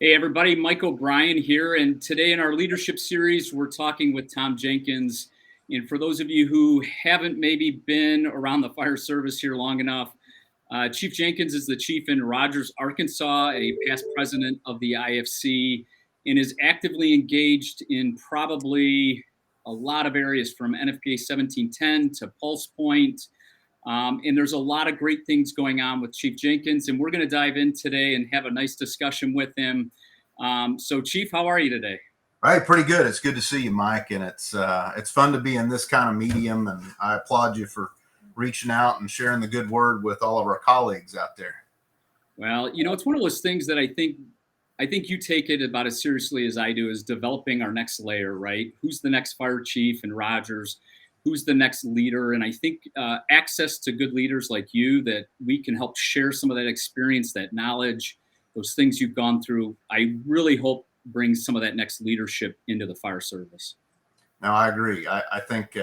Hey everybody, Mike O'Brien here, and today in our leadership series, we're talking with Tom Jenkins. And for those of you who haven't maybe been around the fire service here long enough, Chief Jenkins is the chief in Rogers, Arkansas, a past president of the IFC, and is actively engaged in probably a lot of areas from NFPA 1710 to Pulse Point. And there's a lot of great things going on with Chief Jenkins, and we're going to dive in today and have a nice discussion with him. So, Chief, how are you today? Right, pretty good. It's good to see you, Mike, and it's fun to be in this kind of medium. And I applaud you for reaching out and sharing the good word with all of our colleagues out there. Well, it's one of those things that I think you take it about as seriously as I do, is developing our next layer, right? Who's the next fire chief in Rogers? Who's the next leader? And I think access to good leaders like you, that we can help share some of that experience, that knowledge, those things you've gone through. I really hope brings some of that next leadership into the fire service. No, I agree. I think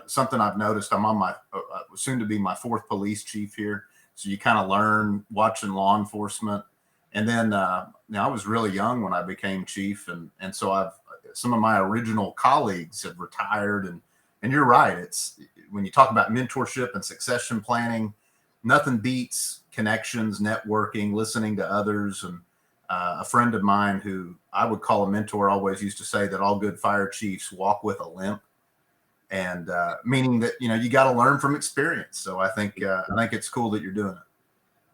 something I've noticed. I'm on my soon to be my fourth police chief here, so you kind of learn watching law enforcement. And then I was really young when I became chief, and so I've some of my original colleagues have retired, and you're right. It's when you talk about mentorship and succession planning, nothing beats connections, networking, listening to others. And a friend of mine who I would call a mentor always used to say that all good fire chiefs walk with a limp, and meaning that you got to learn from experience. So I think it's cool that you're doing it.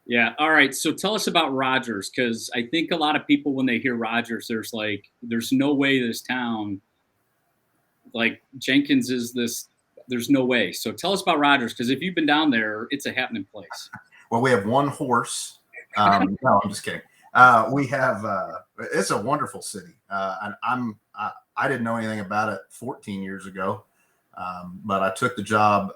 Yeah. All right. So tell us about Rogers, because I think a lot of people, when they hear Rogers, there's no way this town, like Jenkins is this. There's no way. So tell us about Rogers, because if you've been down there, it's a happening place. Well, we have one horse. No, I'm just kidding. We have it's a wonderful city, and I didn't know anything about it 14 years ago, but I took the job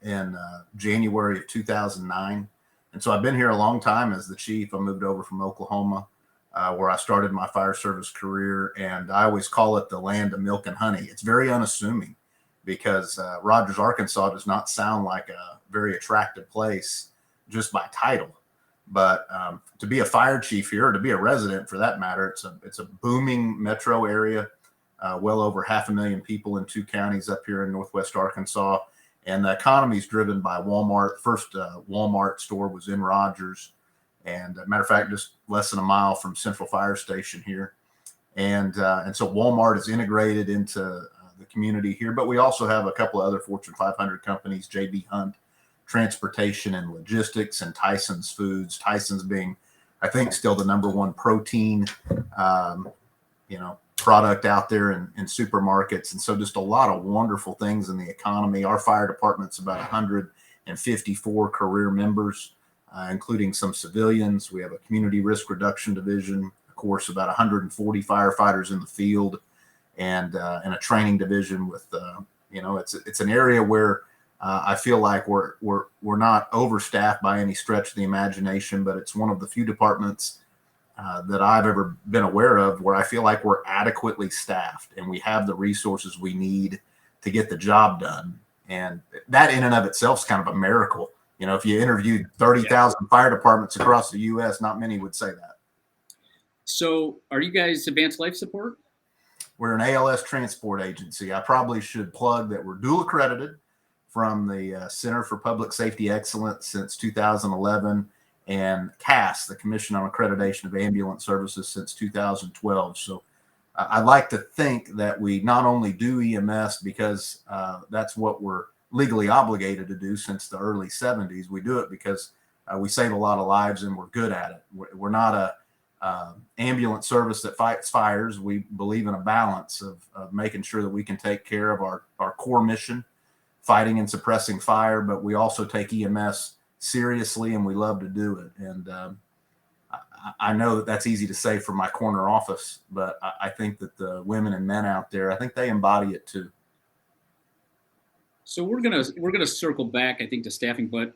in January of 2009, and so I've been here a long time as the chief. I moved over from Oklahoma, where I started my fire service career, and I always call it the land of milk and honey. It's very unassuming because Rogers, Arkansas does not sound like a very attractive place just by title. But to be a fire chief here, or to be a resident for that matter, it's a booming metro area, well over 500,000 people in 2 counties up here in Northwest Arkansas. And the economy is driven by Walmart. First Walmart store was in Rogers. And matter of fact, just less than a mile from Central Fire Station here. And so Walmart is integrated into the community here. But we also have a couple of other Fortune 500 companies, J.B. Hunt Transportation and Logistics, and Tyson's Foods. Tyson's being, I think, still the number one protein, product out there in supermarkets. And so just a lot of wonderful things in the economy. Our fire department's about 154 career members, including some civilians. We have a community risk reduction division, of course, about 140 firefighters in the field, and a training division with, it's an area where I feel like we're not overstaffed by any stretch of the imagination, but it's one of the few departments that I've ever been aware of where I feel like we're adequately staffed and we have the resources we need to get the job done. And that in and of itself is kind of a miracle. If you interviewed 30,000 fire departments across the U.S., not many would say that. So are you guys advanced life support? We're an ALS transport agency. I probably should plug that we're dual accredited from the Center for Public Safety Excellence since 2011, and CAS, the Commission on Accreditation of Ambulance Services, since 2012. So I'd like to think that we not only do EMS because that's what we're legally obligated to do since the early 70s. We do it because we save a lot of lives and we're good at it. We're not a ambulance service that fights fires. We believe in a balance of making sure that we can take care of our core mission, fighting and suppressing fire, but we also take EMS seriously, and we love to do it. And I know that that's easy to say from my corner office, but I think that the women and men out there, I think they embody it too. So we're gonna circle back, I think, to staffing. But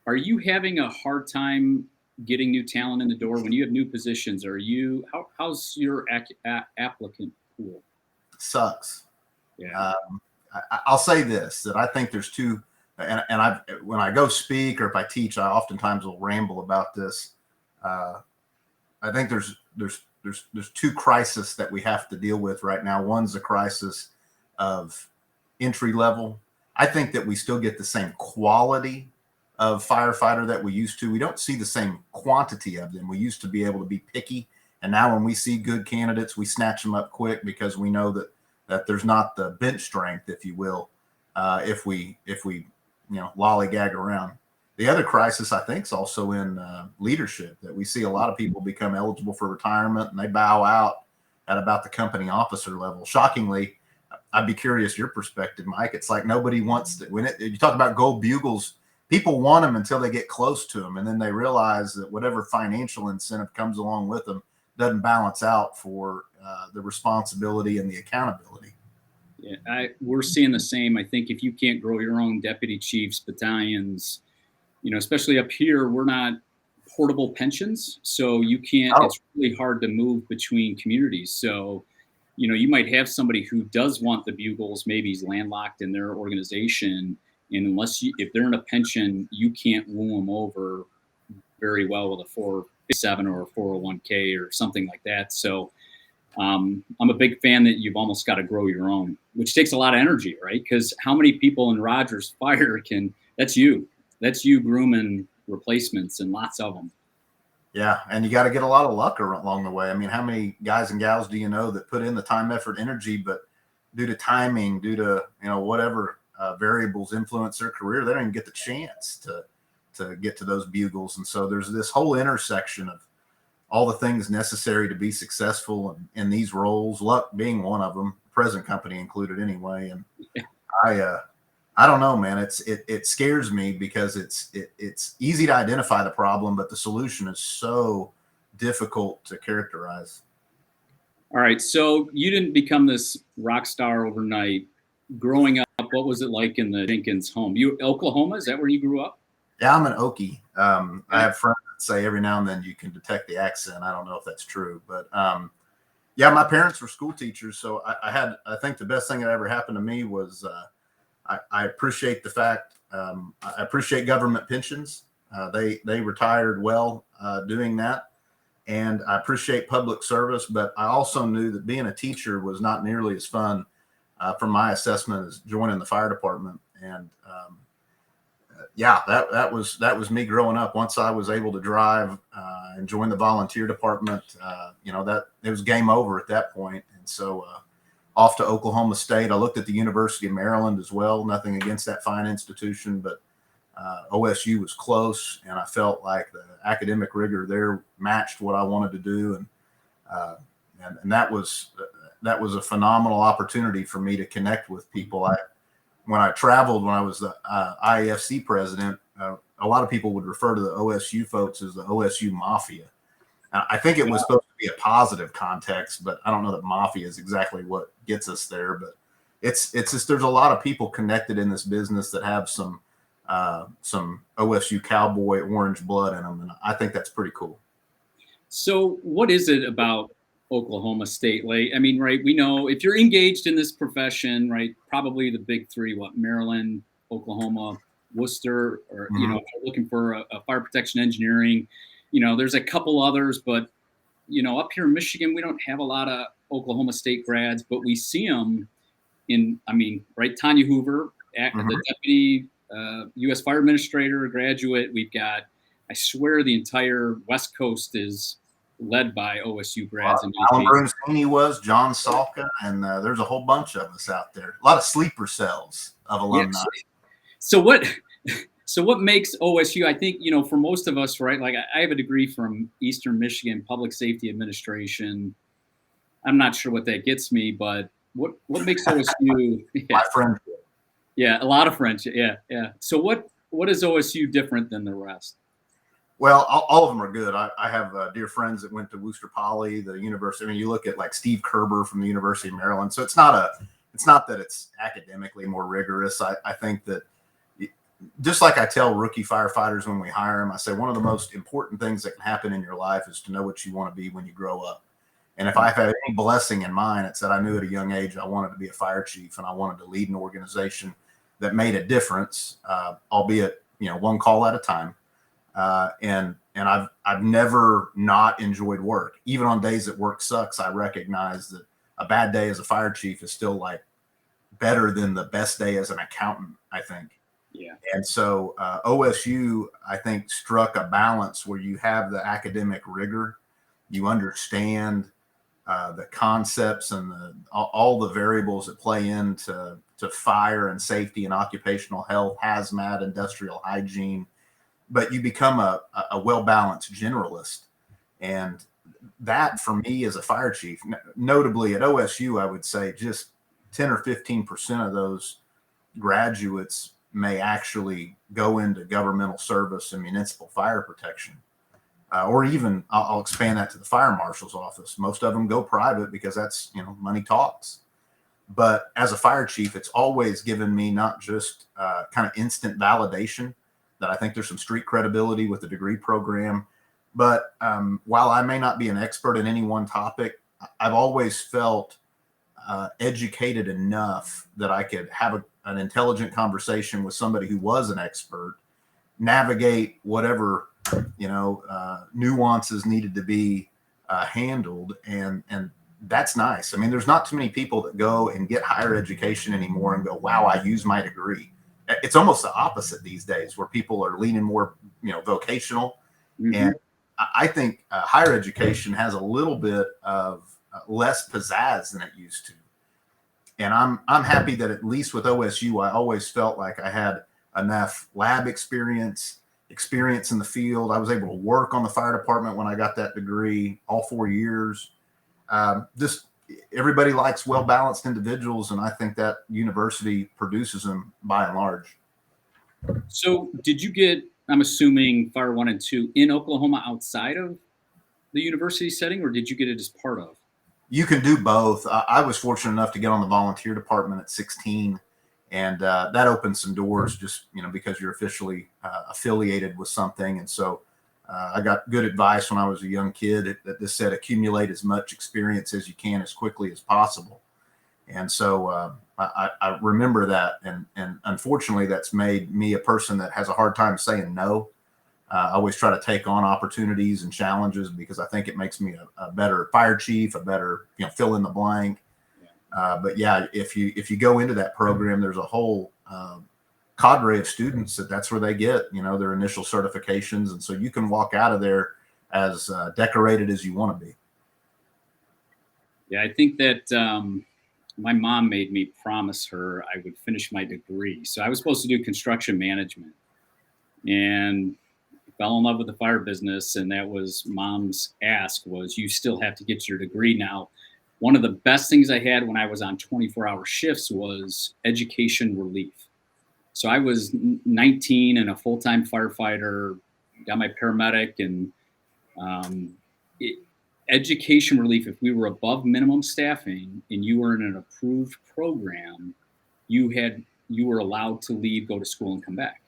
are you having a hard time getting new talent in the door when you have new positions? How's your applicant pool? Sucks. Yeah. I'll say this, that I think there's two, and when I go speak or if I teach, I oftentimes will ramble about this. I think there's there's two crises that we have to deal with right now. One's a crisis of entry level. I think that we still get the same quality of firefighter that we used to. We don't see the same quantity of them. We used to be able to be picky, and now when we see good candidates, we snatch them up quick because we know that there's not the bench strength, if you will, if we lollygag around. The other crisis, I think, is also in leadership, that we see a lot of people become eligible for retirement and they bow out at about the company officer level. Shockingly, I'd be curious your perspective, Mike. It's like nobody wants to. You talk about gold bugles, people want them until they get close to them, and then they realize that whatever financial incentive comes along with them doesn't balance out for the responsibility and the accountability. Yeah, we're seeing the same. I think if you can't grow your own deputy chiefs, battalions, especially up here, we're not portable pensions, so you can't. Oh. It's really hard to move between communities. So, you might have somebody who does want the bugles. Maybe he's landlocked in their organization, and if they're in a pension, you can't woo them over very well with a 457 or a 401k or something like that. So I'm a big fan that you've almost got to grow your own, which takes a lot of energy, right? Because how many people in Rogers Fire that's you grooming replacements, and lots of them. Yeah, and you got to get a lot of luck along the way. I mean, how many guys and gals do you know that put in the time, effort, energy, but due to timing, due to whatever variables influence their career, they don't even get the chance to get to those bugles. And so there's this whole intersection of all the things necessary to be successful in these roles, luck being one of them, present company included anyway. And I don't know, man. It scares me because it's easy to identify the problem, but the solution is so difficult to characterize. All right, so you didn't become this rock star overnight. Growing up, what was it like in the Jenkins home? Oklahoma? Is that where you grew up? Yeah, I'm an Okie. I have friends that say every now and then you can detect the accent. I don't know if that's true, but yeah, my parents were school teachers, so I think the best thing that ever happened to me was I appreciate the fact I appreciate government pensions. They retired well doing that, and I appreciate public service. But I also knew that being a teacher was not nearly as fun from my assessment as joining the fire department. And yeah, that was me growing up. Once I was able to drive and join the volunteer department, that it was game over at that point. And so off to Oklahoma State. I looked at the University of Maryland as well. Nothing against that fine institution, but OSU was close, and I felt like the academic rigor there matched what I wanted to do, and that was a phenomenal opportunity for me to connect with people. When I traveled, when I was the IAFC president, a lot of people would refer to the OSU folks as the OSU Mafia. I think it was supposed to be a positive context, but I don't know that mafia is exactly what gets us there. But it's just there's a lot of people connected in this business that have some OSU cowboy orange blood in them, and I think that's pretty cool. So, what is it about Oklahoma State? Like, I mean, right? We know if you're engaged in this profession, right? Probably the big three: Maryland, Oklahoma, Worcester, or if you're looking for a fire protection engineering. There's a couple others, but, up here in Michigan, we don't have a lot of Oklahoma State grads, but we see them right? Tanya Hoover, the deputy U.S. fire administrator, graduate. We've got, I swear, the entire West Coast is led by OSU grads. Alan Brunstini was, John Salka, and there's a whole bunch of us out there. A lot of sleeper cells of alumni. Yeah, So what makes OSU, I think, for most of us, right? Like I have a degree from Eastern Michigan Public Safety Administration. I'm not sure what that gets me, but what makes OSU? My friendship. Yeah, a lot of friendship. Yeah. So what is OSU different than the rest? Well, all of them are good. I have dear friends that went to Worcester Poly, the university. I mean, you look at like Steve Kerber from the University of Maryland. So it's not that it's academically more rigorous. I think that just like I tell rookie firefighters when we hire them, I say one of the most important things that can happen in your life is to know what you want to be when you grow up. And if I've had any blessing in mine, it's that I knew at a young age I wanted to be a fire chief, and I wanted to lead an organization that made a difference, albeit one call at a time. And and I've never not enjoyed work. Even on days that work sucks, I recognize that a bad day as a fire chief is still like better than the best day as an accountant, I think. Yeah. And so OSU, I think, struck a balance where you have the academic rigor, you understand the concepts and all the variables that play into fire and safety and occupational health, hazmat, industrial hygiene, but you become a well-balanced generalist. And that, for me as a fire chief, notably at OSU, I would say just 10 or 15% of those graduates may actually go into governmental service and municipal fire protection. Or even I'll expand that to the fire marshal's office. Most of them go private because that's, money talks. But as a fire chief, it's always given me not just kind of instant validation that I think there's some street credibility with the degree program, but while I may not be an expert in any one topic, I've always felt educated enough that I could have an intelligent conversation with somebody who was an expert, navigate whatever nuances needed to be handled, and that's nice. I mean, there's not too many people that go and get higher education anymore and go, wow, I use my degree. It's almost the opposite these days, where people are leaning more vocational. Mm-hmm. And I think higher education has a little bit of less pizzazz than it used to. And I'm happy that at least with OSU, I always felt like I had enough lab experience in the field. I was able to work on the fire department when I got that degree, all 4 years. Just everybody likes well-balanced individuals, and I think that university produces them by and large. So did you get, I'm assuming, Fire 1 and 2 in Oklahoma outside of the university setting, or did you get it as part of? You can do both. I was fortunate enough to get on the volunteer department at 16, and that opened some doors just, because you're officially affiliated with something. And so I got good advice when I was a young kid that just said, accumulate as much experience as you can as quickly as possible. And so I remember that. And unfortunately, that's made me a person that has a hard time saying no. I always try to take on opportunities and challenges because I think it makes me a better fire chief, a better, fill in the blank. But yeah, if you go into that program, there's a whole cadre of students that's where they get, their initial certifications. And so you can walk out of there as decorated as you want to be. Yeah, I think that my mom made me promise her I would finish my degree. So I was supposed to do construction management, and fell in love with the fire business. And that was mom's ask, was you still have to get your degree. Now, one of the best things I had when I was on 24-hour shifts was education relief. So I was 19 and a full-time firefighter, got my paramedic, and education relief, if we were above minimum staffing and you were in an approved program, you were allowed to leave, go to school, and come back.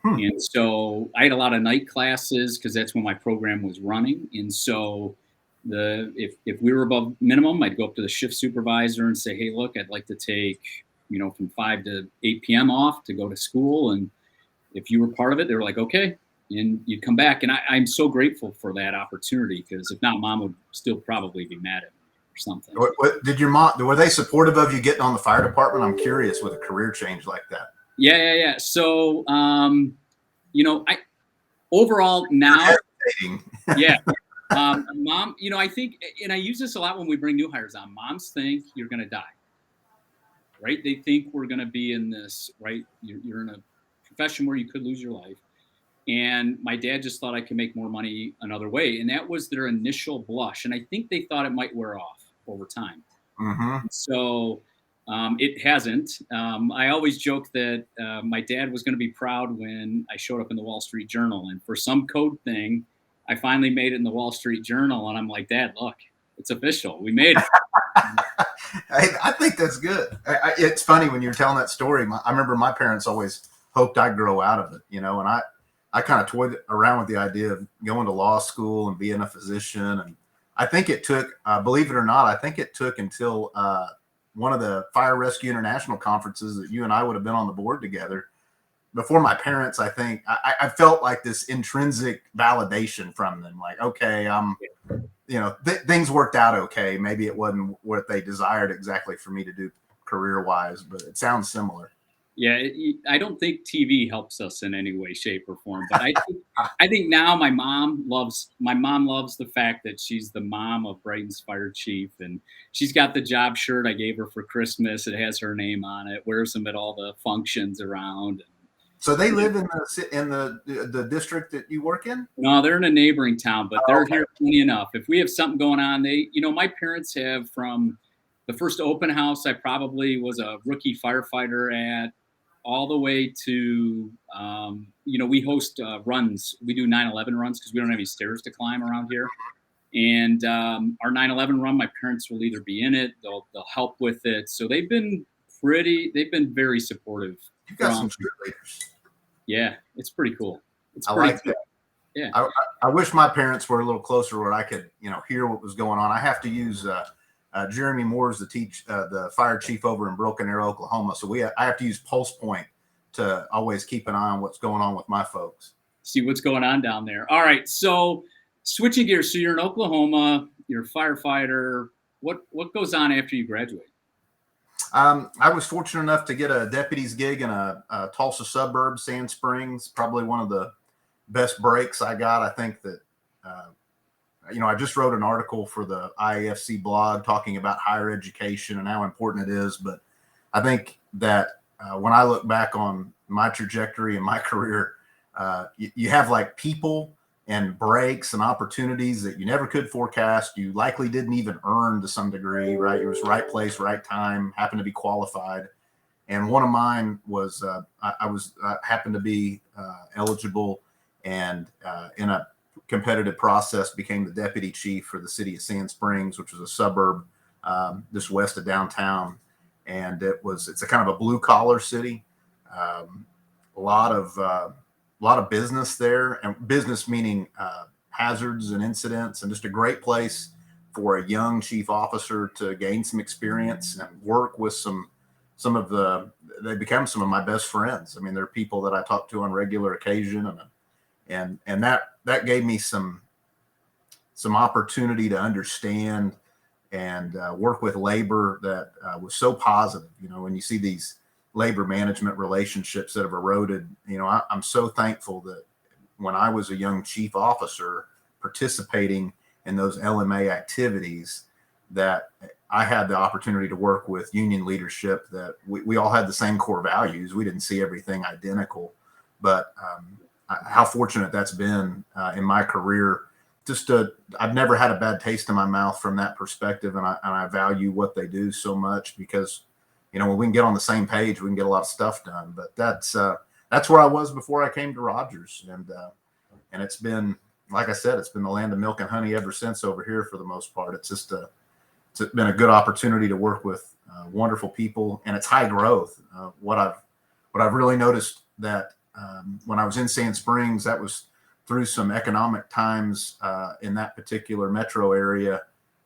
And so I had a lot of night classes because that's when my program was running. And so if we were above minimum, I'd go up to the shift supervisor and say, hey, look, I'd like to take, from 5 to 8 p.m. off to go to school. And if you were part of it, they were like, okay, and you'd come back. And I'm so grateful for that opportunity, because if not, mom would still probably be mad at me or something. Did your mom, were they supportive of you getting on the fire department? I'm curious with a career change like that. Yeah. So, I overall now, yeah. Mom, I think, and I use this a lot when we bring new hires on, moms think you're going to die, right? They think we're going to be in this, right? You're in a profession where you could lose your life. And my dad just thought I could make more money another way. And that was their initial blush. And I think they thought it might wear off over time. Mm-hmm. So it hasn't. I always joke that my dad was going to be proud when I showed up in the Wall Street Journal. And for some code thing, I finally made it in the Wall Street Journal. And I'm like, Dad, look, it's official. We made it. I think that's good. It's funny when you're telling that story. I remember my parents always hoped I'd grow out of it, and I kind of toyed around with the idea of going to law school and being a physician. And I think it took, believe it or not, until one of the Fire Rescue International conferences that you and I would have been on the board together. before my parents, I think I felt like this intrinsic validation from them. Like, okay, things worked out okay. Maybe it wasn't what they desired exactly for me to do career-wise, but it sounds similar. Yeah, I don't think TV helps us in any way, shape, or form. But I think now my mom loves the fact that she's the mom of Brighton's fire chief, and she's got the job shirt I gave her for Christmas. It has her name on it. Wears them at all the functions around. So they live in the district that you work in? No, they're in a neighboring town, but they're here plenty enough. If we have something going on, my parents have, from the first open house I probably was a rookie firefighter at, all the way to, we host runs. We do 9/11 runs because we don't have any stairs to climb around here. And our 9/11 run, my parents will either be in it, they'll help with it. So they've been very supportive. You got some cheerleaders. Yeah, it's pretty cool. I like that. Yeah. I wish my parents were a little closer where I could, hear what was going on. I have to use Jeremy Moore's the fire chief over in Broken Arrow, Oklahoma. So I have to use Pulse Point to always keep an eye on what's going on with my folks. See what's going on down there. All right. So switching gears. So you're in Oklahoma, you're a firefighter. What goes on after you graduate? I was fortunate enough to get a deputy's gig in a Tulsa suburb, Sand Springs, probably one of the best breaks I got. I think that, I just wrote an article for the IAFC blog talking about higher education and how important it is. But I think that when I look back on my trajectory and my career, you have like people and breaks and opportunities that you never could forecast. You likely didn't even earn to some degree, right? It was right place, right time, happened to be qualified. And one of mine was I happened to be eligible and in a competitive process became the deputy chief for the city of Sand Springs, which was a suburb just west of downtown. And it's a kind of a blue collar city. A lot of business there, and business meaning hazards and incidents, and just a great place for a young chief officer to gain some experience and work with they become some of my best friends. I mean, they're people that I talk to on regular occasion, and that gave me some opportunity to understand and work with labor that was so positive. When you see these labor management relationships that have eroded, I'm so thankful that when I was a young chief officer participating in those LMA activities, that I had the opportunity to work with union leadership, that we all had the same core values. We didn't see everything identical, but how fortunate that's been in my career. I've never had a bad taste in my mouth from that perspective. And I value what they do so much because, when we can get on the same page, we can get a lot of stuff done. But that's where I was before I came to Rogers. And it's been, like I said, it's been the land of milk and honey ever since over here for the most part. It's just it's been a good opportunity to work with wonderful people, and it's high growth. What I've really noticed that when I was in Sand Springs, that was through some economic times in that particular metro area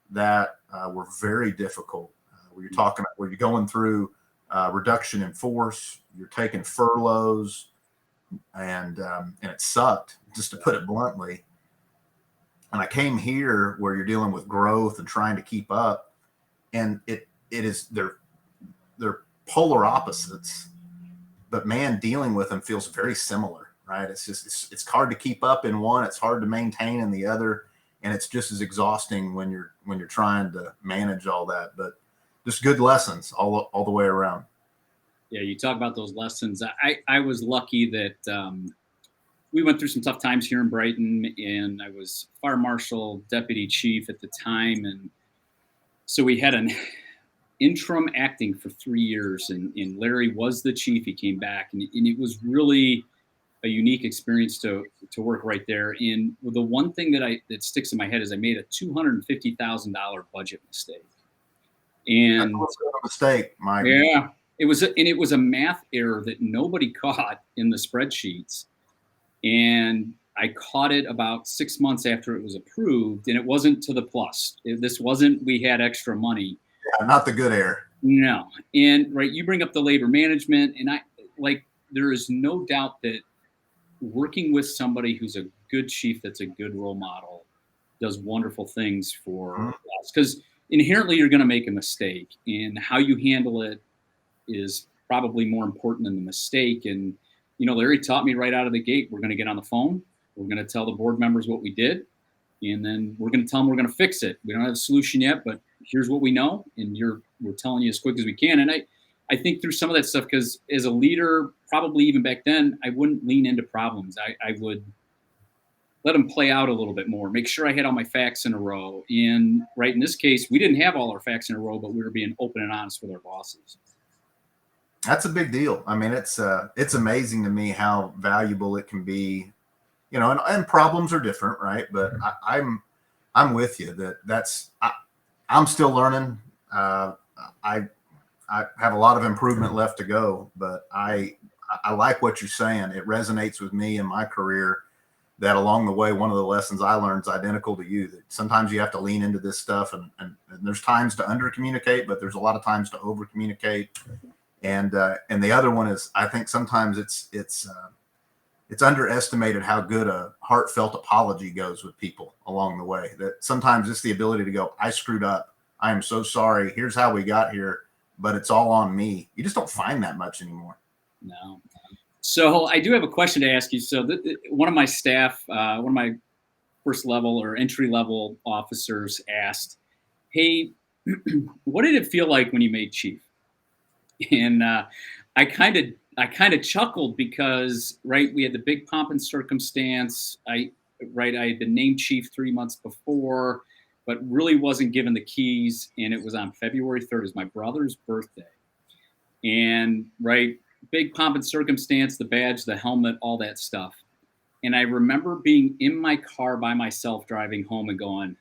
that were very difficult. Where you're going through reduction in force, you're taking furloughs, and it sucked, just to put it bluntly. And I came here where you're dealing with growth and trying to keep up, and they're polar opposites, but man, dealing with them feels very similar, right? It's hard to keep up in one, it's hard to maintain in the other, and it's just as exhausting when you're trying to manage all that. But just good lessons all the way around. Yeah, you talk about those lessons. I was lucky that we went through some tough times here in Brighton, and I was fire marshal, deputy chief at the time. And so we had an interim acting for 3 years, and Larry was the chief. He came back, and it was really a unique experience to work right there. And the one thing that sticks in my head is I made a $250,000 budget mistake. And that's a mistake, Mike. Yeah, it was a math error that nobody caught in the spreadsheets. And I caught it about 6 months after it was approved, and it wasn't to the plus. This wasn't, we had extra money. Yeah, not the good error. No. And right, you bring up the labor management, and there is no doubt that working with somebody who's a good chief, that's a good role model, does wonderful things for us. Because inherently you're going to make a mistake, and how you handle it is probably more important than the mistake. And, Larry taught me right out of the gate, we're going to get on the phone. We're going to tell the board members what we did. And then we're going to tell them we're going to fix it. We don't have a solution yet, but here's what we know. And we're telling you as quick as we can. And I think through some of that stuff, because as a leader, probably even back then, I wouldn't lean into problems. I would let them play out a little bit more, make sure I had all my facts in a row. And right in this case, we didn't have all our facts in a row, but we were being open and honest with our bosses. That's a big deal. I mean, it's amazing to me how valuable it can be, and problems are different, right? But I'm with you I'm still learning. I have a lot of improvement left to go, but I like what you're saying. It resonates with me in my career that along the way, one of the lessons I learned is identical to you, that sometimes you have to lean into this stuff and there's times to under communicate, but there's a lot of times to over communicate. And the other one is, I think sometimes it's underestimated how good a heartfelt apology goes with people along the way. That sometimes it's the ability to go, I screwed up. I am so sorry. Here's how we got here, but it's all on me. You just don't find that much anymore. No. So I do have a question to ask you. So one of my staff, one of my first level or entry level officers asked, hey, what did it feel like when you made chief? And I kind of chuckled because, right, we had the big pomp and circumstance. I had been named chief 3 months before, but really wasn't given the keys. And it was on February 3rd. It was my brother's birthday. And, right, big pomp and circumstance, the badge, the helmet, all that stuff. And I remember being in my car by myself driving home and going,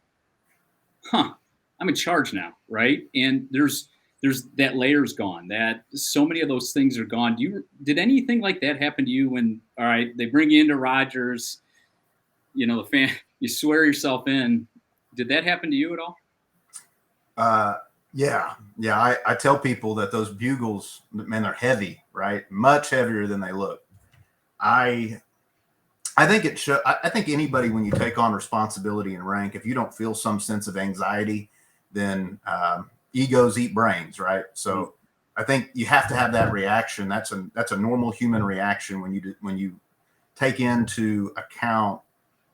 I'm in charge now, right? And there's that layer's gone, that so many of those things are gone. Did anything like that happen to you when, all right, they bring you into Rogers, the fan, you swear yourself in. Did that happen to you at all? Yeah. I tell people that those bugles, man, they're heavy, right? Much heavier than they look. I think it should. I think anybody, when you take on responsibility and rank, if you don't feel some sense of anxiety, then egos eat brains, right? So I think you have to have that reaction. That's a normal human reaction when you take into account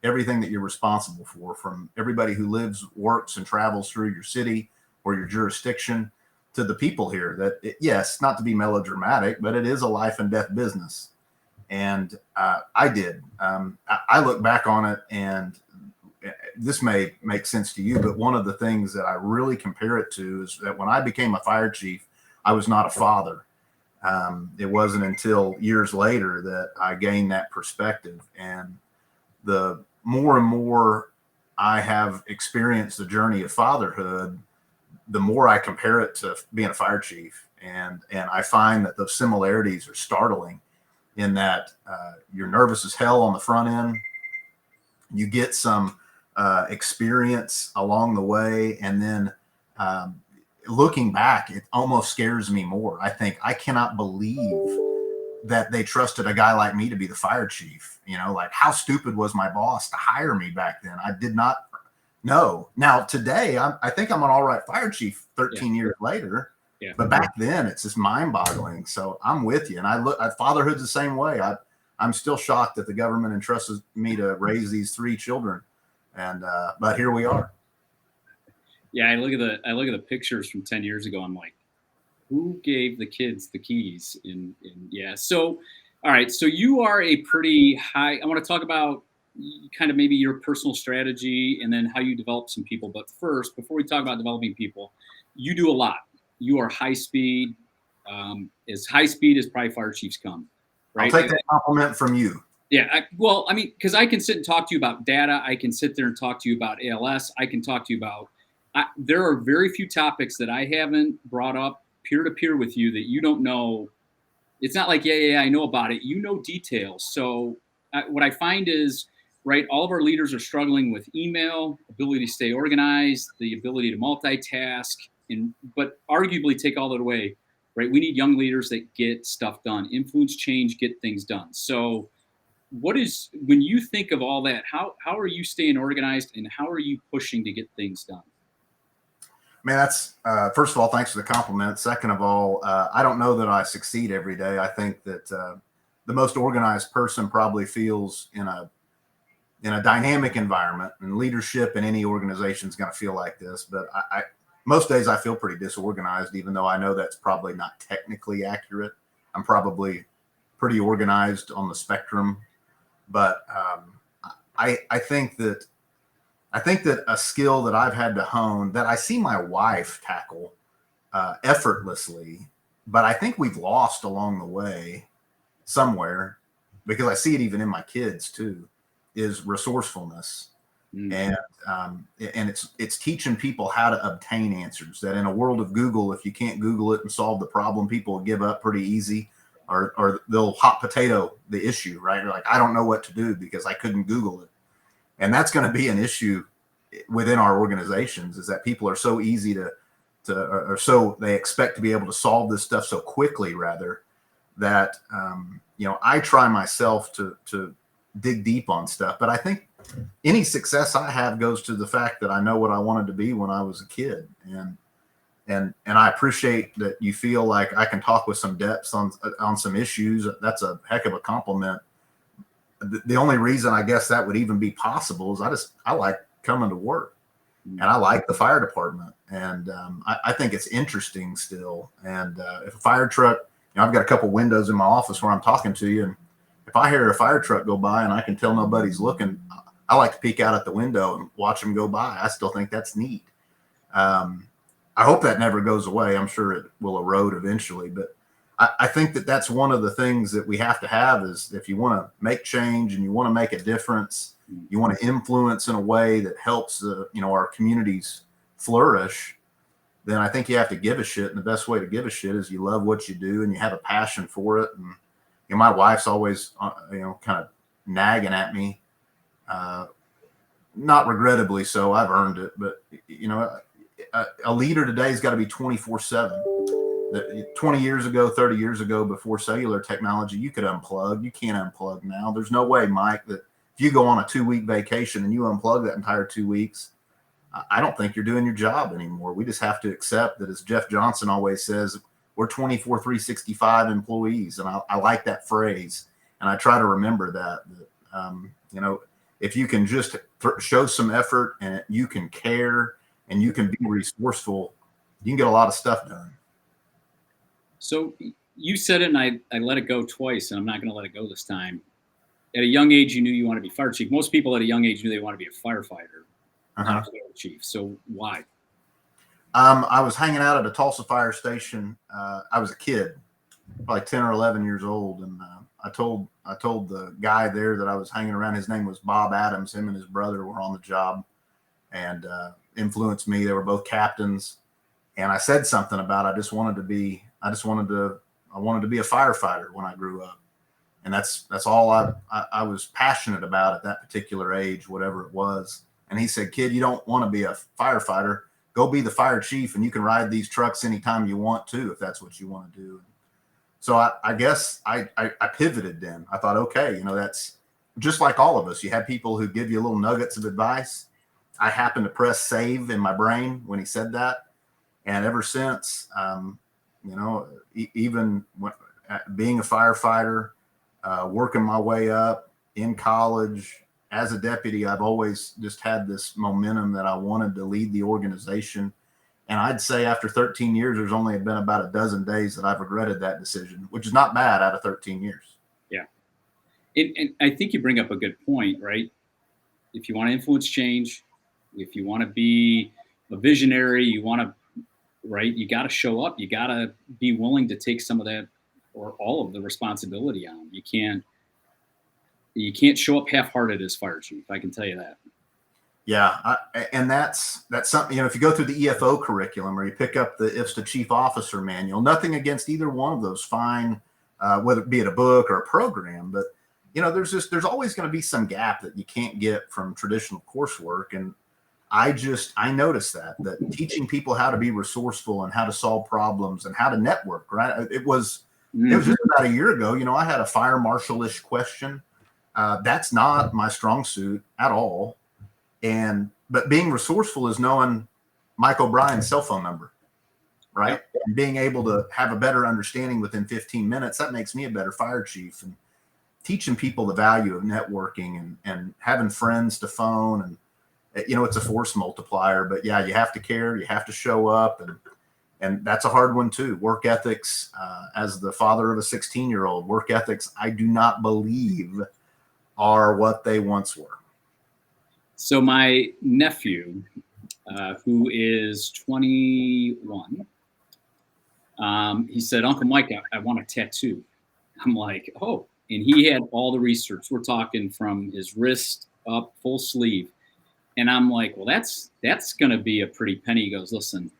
everything that you're responsible for, from everybody who lives, works, and travels through your city or your jurisdiction to the people here. Yes, not to be melodramatic, but it is a life and death business. And I did. I look back on it, and this may make sense to you, but one of the things that I really compare it to is that when I became a fire chief, I was not a father. It wasn't until years later that I gained that perspective. And the more and more I have experienced the journey of fatherhood, the more I compare it to being a fire chief. And I find that those similarities are startling in that you're nervous as hell on the front end. You get some experience along the way. And then looking back, it almost scares me more. I think I cannot believe that they trusted a guy like me to be the fire chief. Like, how stupid was my boss to hire me back then? I did not know. Now today, I think I'm an all right fire chief 13 years later. Yeah. But back then, it's just mind-boggling. So I'm with you. And I look at fatherhood's the same way. I'm still shocked that the government entrusted me to raise these 3 children. And but here we are. Yeah, I look at the pictures from 10 years ago. I'm like, who gave the kids the keys? And yeah. So, all right. So you are a pretty high. I want to talk about kind of maybe your personal strategy and then how you develop some people. But first, before we talk about developing people, you do a lot. You are high speed, as high speed as probably fire chiefs come. Right? I'll take that compliment from you. Yeah. Because I can sit and talk to you about data. I can sit there and talk to you about ALS. I can talk to you about. There are very few topics that I haven't brought up peer-to-peer with you that you don't know. It's not like, yeah, I know about it. You know details. So what I find is, right, all of our leaders are struggling with email, ability to stay organized, the ability to multitask, but arguably take all that away. right? We need young leaders that get stuff done, influence change, get things done. So when you think of all that, how are you staying organized and how are you pushing to get things done? Man, that's first of all, thanks for the compliment. Second of all, I don't know that I succeed every day. I think that the most organized person probably feels in a dynamic environment, and leadership in any organization is going to feel like this. But I most days I feel pretty disorganized, even though I know that's probably not technically accurate. I'm probably pretty organized on the spectrum, but I think that a skill that I've had to hone, that I see my wife tackle effortlessly, but I think we've lost along the way somewhere, because I see it even in my kids too, is resourcefulness. And it's teaching people how to obtain answers. That in a world of Google, if you can't Google it and solve the problem, people will give up pretty easy, or they'll hot potato the issue, right? They're like, I don't know what to do because I couldn't Google it. And that's going to be an issue within our organizations, is that people are so easy or so they expect to be able to solve this stuff so quickly, rather, that I try myself to dig deep on stuff. But I think any success I have goes to the fact that I know what I wanted to be when I was a kid. And I appreciate that you feel like I can talk with some depth on some issues. That's a heck of a compliment. The only reason I guess that would even be possible is I like coming to work, and I like the fire department. And I think it's interesting still. And if a fire truck, I've got a couple windows in my office where I'm talking to you, and if I hear a fire truck go by and I can tell nobody's looking, I like to peek out at the window and watch them go by. I still think that's neat. I hope that never goes away. I'm sure it will erode eventually, but I think that that's one of the things that we have to have, is if you want to make change and you want to make a difference, you want to influence in a way that helps our communities flourish, then I think you have to give a shit. And the best way to give a shit is you love what you do and you have a passion for it. And my wife's always kind of nagging at me, not regrettably so. I've earned it, but a leader today has got to be 24/7. 20 years ago, 30 years ago, before cellular technology, you could unplug. You can't unplug now. There's no way, Mike, that if you go on a 2-week vacation and you unplug that entire 2 weeks, I don't think you're doing your job anymore. We just have to accept that, as Jeff Johnson always says, we're 24/365 employees. And I like that phrase. And I try to remember that if you can just show some effort and you can care and you can be resourceful, you can get a lot of stuff done. So you said it, and I let it go twice, and I'm not going to let it go this time. At a young age, you knew you want to be fire chief. Most people at a young age knew they want to be a firefighter, not a fire chief. So why? I was hanging out at a Tulsa fire station. I was a kid, probably 10 or 11 years old, and I told the guy there that I was hanging around. His name was Bob Adams. Him and his brother were on the job, and influenced me. They were both captains, and I said something about I wanted to be a firefighter when I grew up. And that's all I was passionate about at that particular age, whatever it was. And he said, kid, you don't want to be a firefighter. Go be the fire chief, and you can ride these trucks anytime you want to, if that's what you want to do. So I guess I pivoted then. I thought, okay, that's just like all of us. You have people who give you little nuggets of advice. I happened to press save in my brain when he said that. And ever since, even being a firefighter, working my way up in college as a deputy, I've always just had this momentum that I wanted to lead the organization. And I'd say after 13 years, there's only been about a dozen days that I've regretted that decision, which is not bad out of 13 years. Yeah. And I think you bring up a good point, right? If you want to influence change, if you want to be a visionary, you got to show up. You got to be willing to take some of that or all of the responsibility on. You can't show up half-hearted as fire chief. I can tell you that. Yeah, and that's something. If you go through the EFO curriculum or you pick up the IFC Chief Officer Manual, nothing against either one of those, fine, whether it be a book or a program, but there's always going to be some gap that you can't get from traditional coursework. And I noticed that teaching people how to be resourceful and how to solve problems and how to network, right? It was just about a year ago, I had a fire marshal-ish question. That's not my strong suit at all. But being resourceful is knowing Mike O'Brien's cell phone number, right? Yep. And being able to have a better understanding within 15 minutes, that makes me a better fire chief. And teaching people the value of networking and having friends to phone, and it's a force multiplier. But yeah, you have to care, you have to show up, and that's a hard one too. Work ethics, as the father of a 16-year-old, work ethics, I do not believe are what they once were. So my nephew, who is 21, he said, "Uncle Mike, I want a tattoo." I'm like, "Oh," and he had all the research. We're talking from his wrist up, full sleeve. And I'm like, "Well, that's going to be a pretty penny." He goes, "Listen,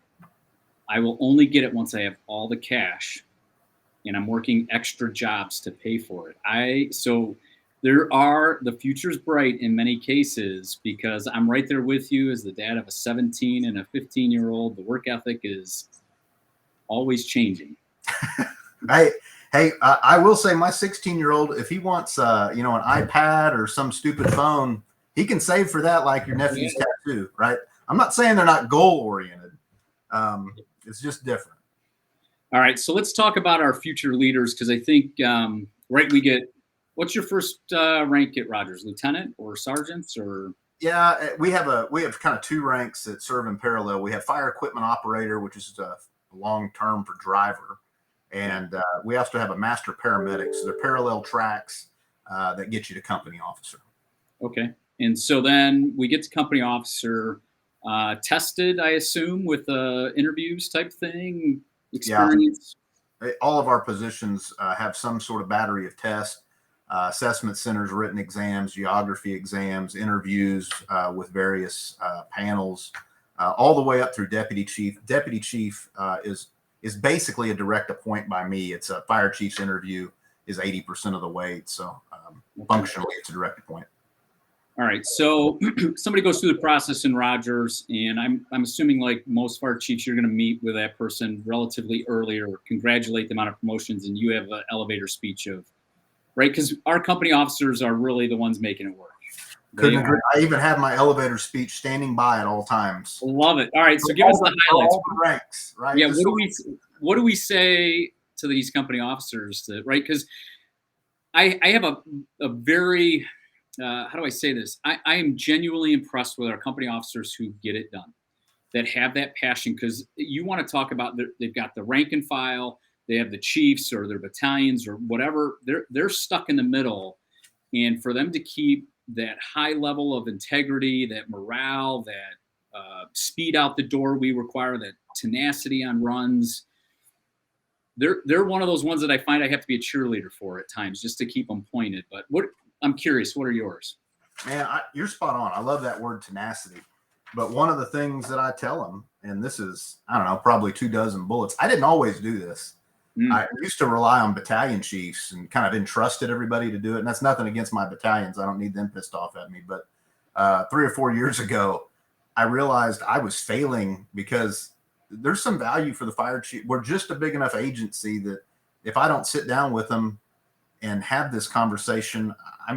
I will only get it once I have all the cash, and I'm working extra jobs to pay for it." So the future's bright in many cases, because I'm right there with you as the dad of a 17 and a 15-year-old. The work ethic is always changing. Hey, I will say my 16-year-old, if he wants, an iPad or some stupid phone, he can save for that, like your nephew's tattoo, right? I'm not saying they're not goal oriented. It's just different. All right, so let's talk about our future leaders, because I think, what's your first rank at Rogers? Lieutenant or sergeants or? Yeah, we have kind of two ranks that serve in parallel. We have fire equipment operator, which is a long term for driver. And we also have a master paramedic. So they're parallel tracks that get you to company officer. Okay. And so then we get to company officer, tested, I assume, with interviews type thing, experience. Yeah. All of our positions have some sort of battery of tests, assessment centers, written exams, geography exams, interviews with various panels, all the way up through deputy chief. Deputy chief is basically a direct appoint by me. It's a fire chief's interview is 80% of the weight. So functionally, it's a direct appoint. All right. So somebody goes through the process in Rogers, and I'm assuming, like most fire chiefs, you're going to meet with that person relatively early or congratulate them on a promotions, and you have an elevator speech of, right? Because our company officers are really the ones making it work. Couldn't agree. I even have my elevator speech standing by at all times. Love it. All right. So give us the highlights. All the ranks, right? Yeah. What do we say to these company officers, right? Because I have a very, how do I say this? I am genuinely impressed with our company officers who get it done, that have that passion, because you want to talk about, they've got the rank and file, they have the chiefs or their battalions or whatever. They're stuck in the middle, and for them to keep that high level of integrity, that morale, that speed out the door we require, that tenacity on runs. They're one of those ones that I find I have to be a cheerleader for at times, just to keep them pointed. But I'm curious, what are yours? Man, you're spot on. I love that word tenacity. But one of the things that I tell them, and this is, I don't know, probably 24 bullets. I didn't always do this. I used to rely on battalion chiefs and kind of entrusted everybody to do it. And that's nothing against my battalions. I don't need them pissed off at me. But 3 or 4 years ago, I realized I was failing, because there's some value for the fire chief. We're just a big enough agency that if I don't sit down with them and have this conversation, I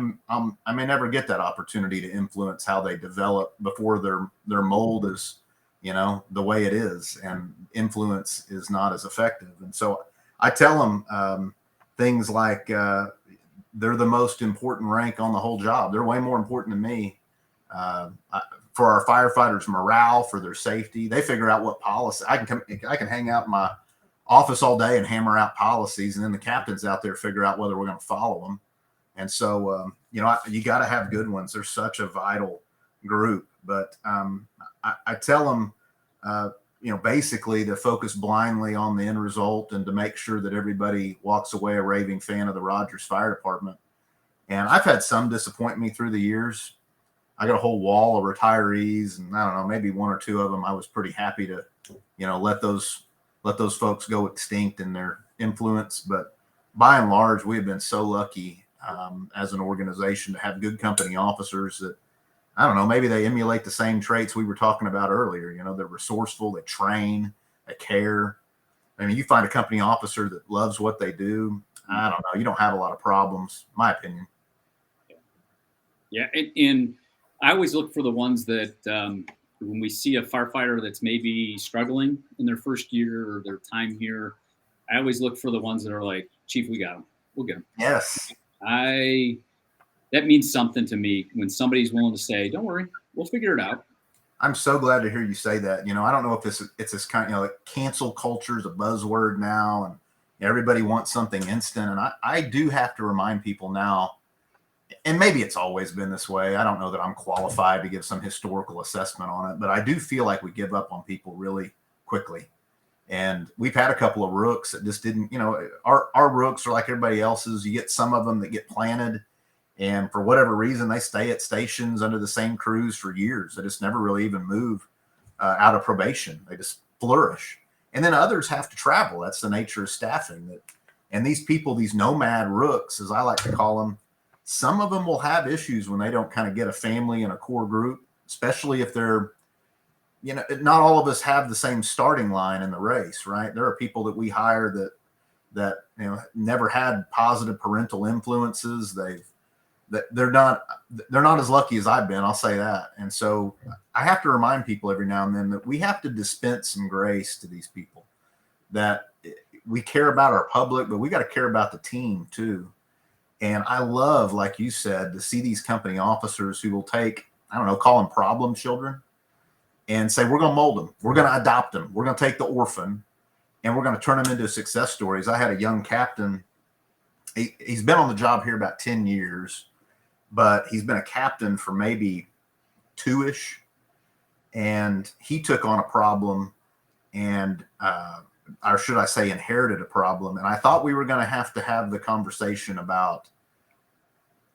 may never get that opportunity to influence how they develop before their mold is, the way it is, and influence is not as effective. And so I tell them things like they're the most important rank on the whole job. They're way more important than me. For our firefighters' morale, for their safety, they figure out what policy. I can hang out in my office all day and hammer out policies, and then the captains out there figure out whether we're going to follow them. And so, you got to have good ones. They're such a vital group. But I tell them, basically to focus blindly on the end result and to make sure that everybody walks away a raving fan of the Rogers Fire Department. And I've had some disappoint me through the years. I got a whole wall of retirees, and I don't know, maybe 1 or 2 of them I was pretty happy to, let those folks go extinct in their influence. But by and large, we have been so lucky as an organization to have good company officers that I don't know, maybe they emulate the same traits we were talking about earlier. They're resourceful, they train, they care. I mean, you find a company officer that loves what they do, I don't know, you don't have a lot of problems, my opinion. Yeah, and I always look for the ones that when we see a firefighter that's maybe struggling in their first year or their time here, I always look for the ones that are like, Chief, we got him. We'll get him. Yes. That means something to me when somebody's willing to say, don't worry, we'll figure it out. I'm so glad to hear you say that. I don't know if it's this kind of, like cancel culture is a buzzword now, and everybody wants something instant. And I do have to remind people now, and maybe it's always been this way. I don't know that I'm qualified to give some historical assessment on it, but I do feel like we give up on people really quickly. And we've had a couple of rooks that just didn't, our rooks are like everybody else's. You get some of them that get planted, and for whatever reason, they stay at stations under the same crews for years. They just never really even move out of probation. They just flourish. And then others have to travel. That's the nature of staffing. And these people, these nomad rooks, as I like to call them, some of them will have issues when they don't kind of get a family and a core group, especially if they're, not all of us have the same starting line in the race, right? There are people that we hire that never had positive parental influences. They're not as lucky as I've been, I'll say that. And so I have to remind people every now and then that we have to dispense some grace to these people, that we care about our public, but we got to care about the team too. And I love, like you said, to see these company officers who will take, I don't know, call them problem children, and say, we're going to mold them. We're going to adopt them. We're going to take the orphan and we're going to turn them into success stories. I had a young captain. He's been on the job here about 10 years, but he's been a captain for maybe 2-ish. And he took on a problem and, or should I say inherited a problem. And I thought we were going to have the conversation about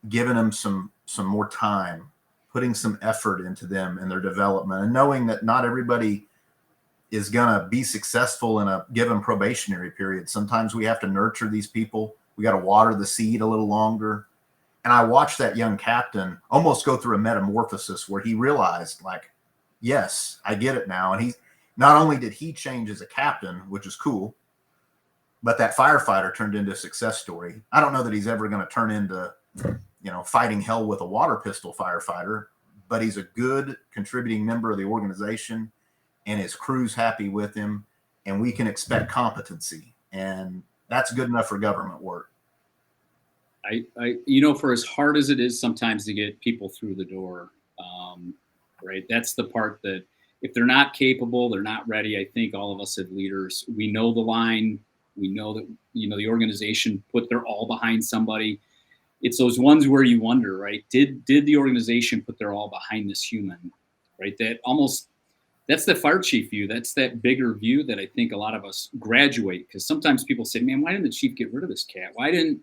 giving them some more time, putting some effort into them and their development, and knowing that not everybody is going to be successful in a given probationary period. Sometimes we have to nurture these people. We got to water the seed a little longer. And I watched that young captain almost go through a metamorphosis where he realized, like, yes, I get it now. And not only did he change as a captain, which is cool, but that firefighter turned into a success story. I don't know that he's ever going to turn into, fighting hell with a water pistol firefighter, but he's a good contributing member of the organization, and his crew's happy with him, and we can expect competency, and that's good enough for government work. For as hard as it is sometimes to get people through the door, right? That's the part that if they're not capable, they're not ready. I think all of us as leaders, we know the line. We know that, the organization put their all behind somebody. It's those ones where you wonder, right? Did the organization put their all behind this human, right? That's the fire chief view. That's that bigger view that I think a lot of us graduate, because sometimes people say, man, why didn't the chief get rid of this cat? Why didn't,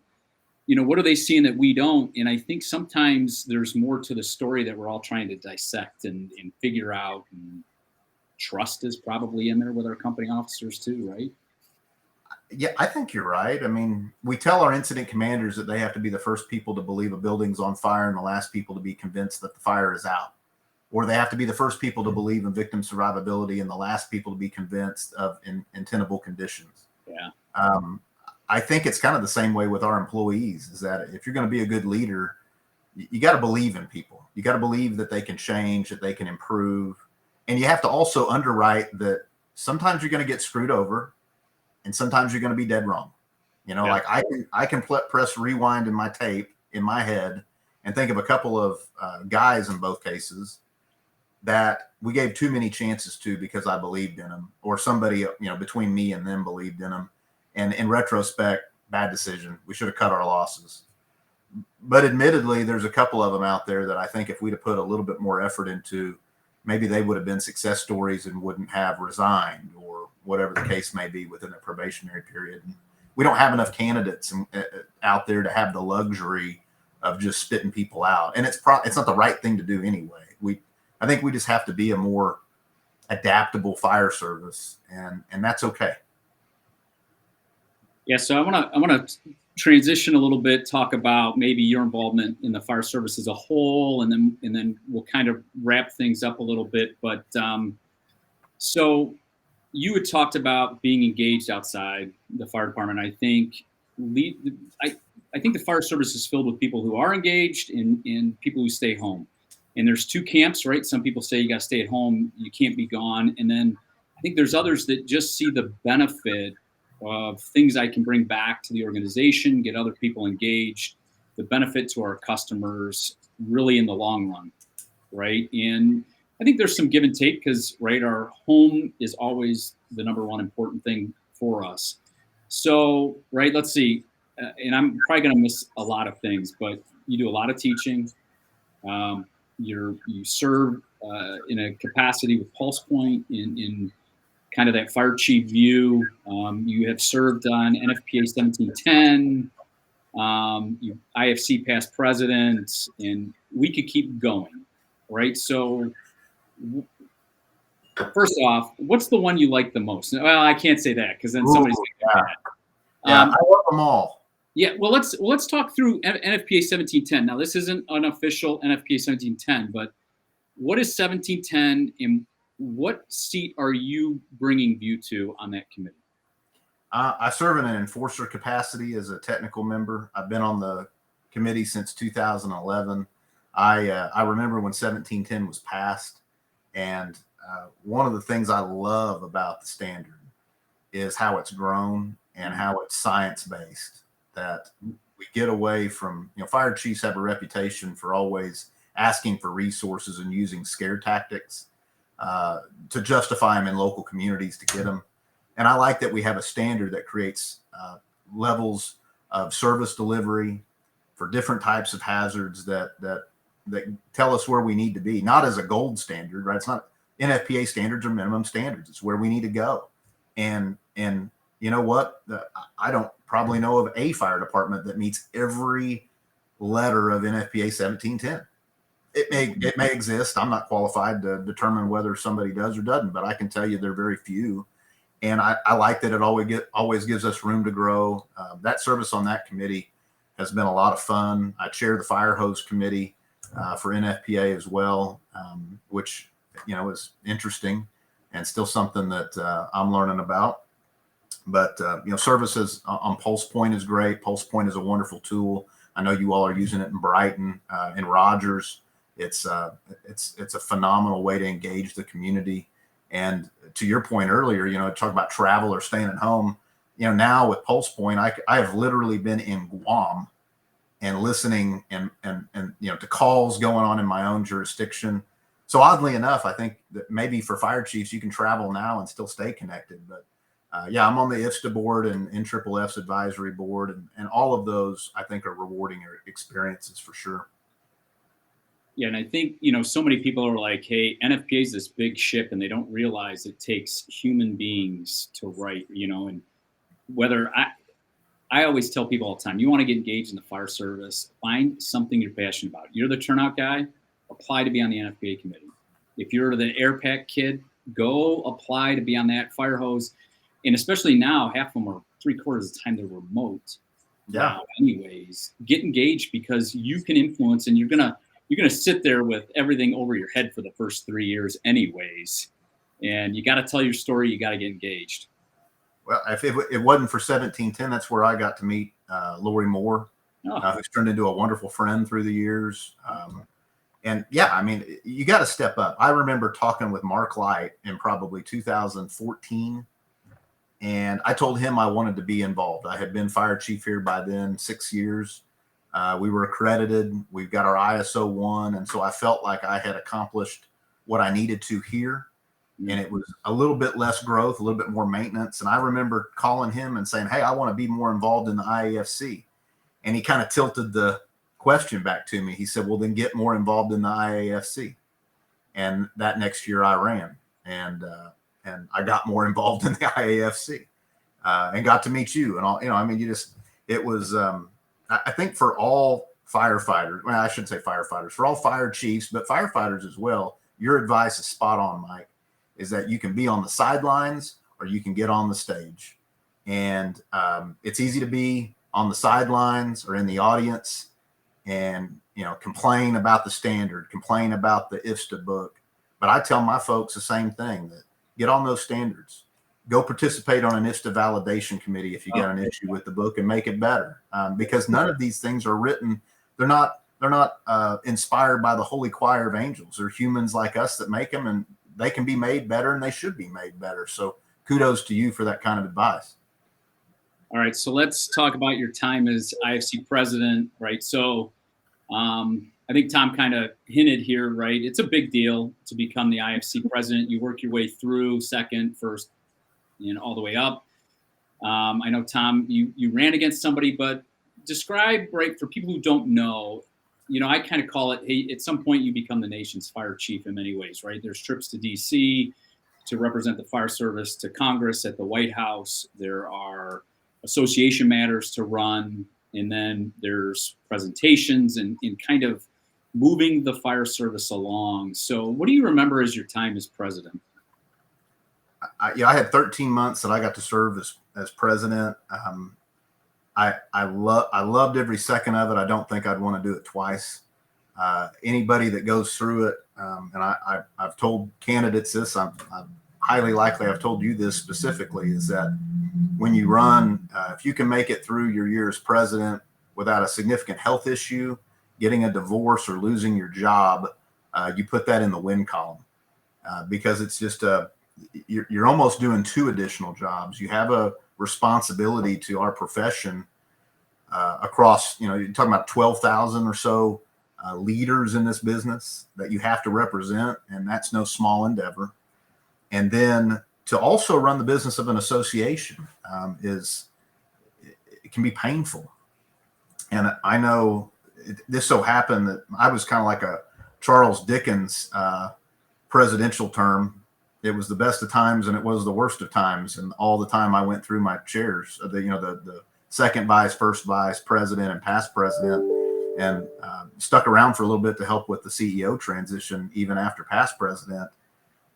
what are they seeing that we don't? And I think sometimes there's more to the story that we're all trying to dissect and figure out. And trust is probably in there with our company officers too, right? Yeah, I think you're right. I mean, we tell our incident commanders that they have to be the first people to believe a building's on fire and the last people to be convinced that the fire is out. Or they have to be the first people to believe in victim survivability and the last people to be convinced of untenable conditions. Yeah. I think it's kind of the same way with our employees, is that if you're going to be a good leader, you got to believe in people. You got to believe that they can change, that they can improve. And you have to also underwrite that sometimes you're going to get screwed over and sometimes you're going to be dead wrong. Like I can press rewind in my tape in my head and think of a couple of guys in both cases that we gave too many chances to because I believed in them, or somebody, between me and them believed in them. And in retrospect, bad decision. We should have cut our losses. But admittedly, there's a couple of them out there that I think if we'd have put a little bit more effort into, maybe they would have been success stories and wouldn't have resigned or whatever the case may be within the probationary period. And we don't have enough candidates out there to have the luxury of just spitting people out. And it's not the right thing to do anyway. I think we just have to be a more adaptable fire service, and that's okay. Yeah, so I want to transition a little bit, talk about maybe your involvement in the fire service as a whole, and then we'll kind of wrap things up a little bit. But so you had talked about being engaged outside the fire department. I think I think the fire service is filled with people who are engaged and people who stay home. And there's two camps, right? Some people say you got to stay at home, you can't be gone. And then I think there's others that just see the benefit of things I can bring back to the organization, get other people engaged, the benefit to our customers really in the long run, right? And I think there's some give and take because, right, our home is always the number one important thing for us. So, right, let's see. And I'm probably going to miss a lot of things, but you do a lot of teaching. You serve in a capacity with Pulse Point in kind of that fire chief view. You have served on NFPA 1710, you IFC past president, and we could keep going, right? So first off, what's the one you like the most? Well, I can't say that because then somebody's going to get Yeah, I love them all. Yeah, well, let's talk through NFPA 1710. Now, this isn't an official NFPA 1710, but what is 1710 and what seat are you bringing view to on that committee? I serve in an enforcer capacity as a technical member. I've been on the committee since 2011. I remember when 1710 was passed, and one of the things I love about the standard is how it's grown and how it's science-based. That we get away from, fire chiefs have a reputation for always asking for resources and using scare tactics to justify them in local communities to get them. And I like that we have a standard that creates levels of service delivery for different types of hazards that tell us where we need to be, not as a gold standard, right? It's not NFPA standards or minimum standards. It's where we need to go. And you know what? I don't probably know of a fire department that meets every letter of NFPA 1710. It may exist. I'm not qualified to determine whether somebody does or doesn't, but I can tell you there are very few. And I like that it always gives us room to grow. That service on that committee has been a lot of fun. I chair the fire hose committee for NFPA as well, which is interesting and still something that I'm learning about. But services on Pulse Point is great. Pulse Point is a wonderful tool. I know you all are using it in Brighton, in Rogers. It's a phenomenal way to engage the community. And to your point earlier, talk about travel or staying at home. Now with Pulse Point, I have literally been in Guam and listening and to calls going on in my own jurisdiction. So oddly enough, I think that maybe for fire chiefs, you can travel now and still stay connected. But I'm on the IFSTA board and NFF's advisory board, and all of those I think are rewarding experiences for sure. Yeah, and I think, so many people are like, hey, NFPA is this big ship, and they don't realize it takes human beings to write, and whether I always tell people all the time, you want to get engaged in the fire service, find something you're passionate about. You're the turnout guy, apply to be on the NFPA committee. If you're the air pack kid, go apply to be on that fire hose. And especially now, half of them are 3/4 of the time they're remote. Yeah. Anyways, get engaged because you can influence, and you're gonna sit there with everything over your head for the first 3 years, anyways. And you got to tell your story. You got to get engaged. Well, if it wasn't for 1710, that's where I got to meet Lori Moore, who's turned into a wonderful friend through the years. And yeah, I mean, you got to step up. I remember talking with Mark Light in probably 2014. And I told him I wanted to be involved. I had been fire chief here by then 6 years. We were accredited. We've got our ISO 1. And so I felt like I had accomplished what I needed to here. And it was a little bit less growth, a little bit more maintenance. And I remember calling him and saying, hey, I want to be more involved in the IAFC. And he kind of tilted the question back to me. He said, well, then get more involved in the IAFC. And that next year I ran. And I got more involved in the IAFC and got to meet you and all, it was, I think for all firefighters, well, I shouldn't say firefighters, for all fire chiefs, but firefighters as well, your advice is spot on, Mike, is that you can be on the sidelines or you can get on the stage. And it's easy to be on the sidelines or in the audience and, complain about the standard, complain about the IFSTA book. But I tell my folks the same thing, that get on those standards. Go participate on an IFSTA validation committee if you got an issue with the book, and make it better. Because none of these things are written. They're not inspired by the holy choir of angels. They're humans like us that make them, and they can be made better, and they should be made better. So kudos to you for that kind of advice. All right, so let's talk about your time as IFC president, right? So I think Tom kind of hinted here, right? It's a big deal to become the IFC president. You work your way through second, first, all the way up. I know, Tom, you ran against somebody, but describe, right, for people who don't know, I kind of call it, hey, at some point you become the nation's fire chief in many ways, right? There's trips to DC to represent the fire service to Congress at the White House. There are association matters to run, and then there's presentations and kind of moving the fire service along. So what do you remember as your time as president? I had 13 months that I got to serve as president. I loved every second of it. I don't think I'd want to do it twice. Anybody that goes through it, and I've told candidates this, I'm highly likely I've told you this specifically, is that when you run, if you can make it through your year as president without a significant health issue, getting a divorce, or losing your job, you put that in the win column, because it's just you're almost doing two additional jobs. You have a responsibility to our profession across, you're talking about 12,000 or so leaders in this business that you have to represent, and that's no small endeavor. And then to also run the business of an association it can be painful. And I know this so happened that I was kind of like a Charles Dickens presidential term. It was the best of times and it was the worst of times. And all the time I went through my chairs, the second vice, first vice president, and past president, and stuck around for a little bit to help with the CEO transition, even after past president.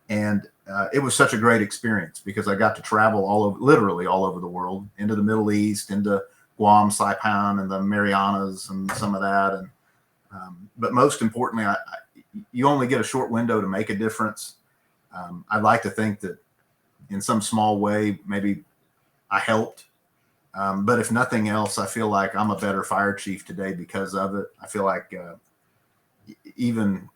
And it was such a great experience because I got to travel literally all over the world, into the Middle East, into Guam, Saipan, and the Marianas, and some of that. And but most importantly, you only get a short window to make a difference. I'd like to think that in some small way, maybe I helped. But if nothing else, I feel like I'm a better fire chief today because of it. I feel like even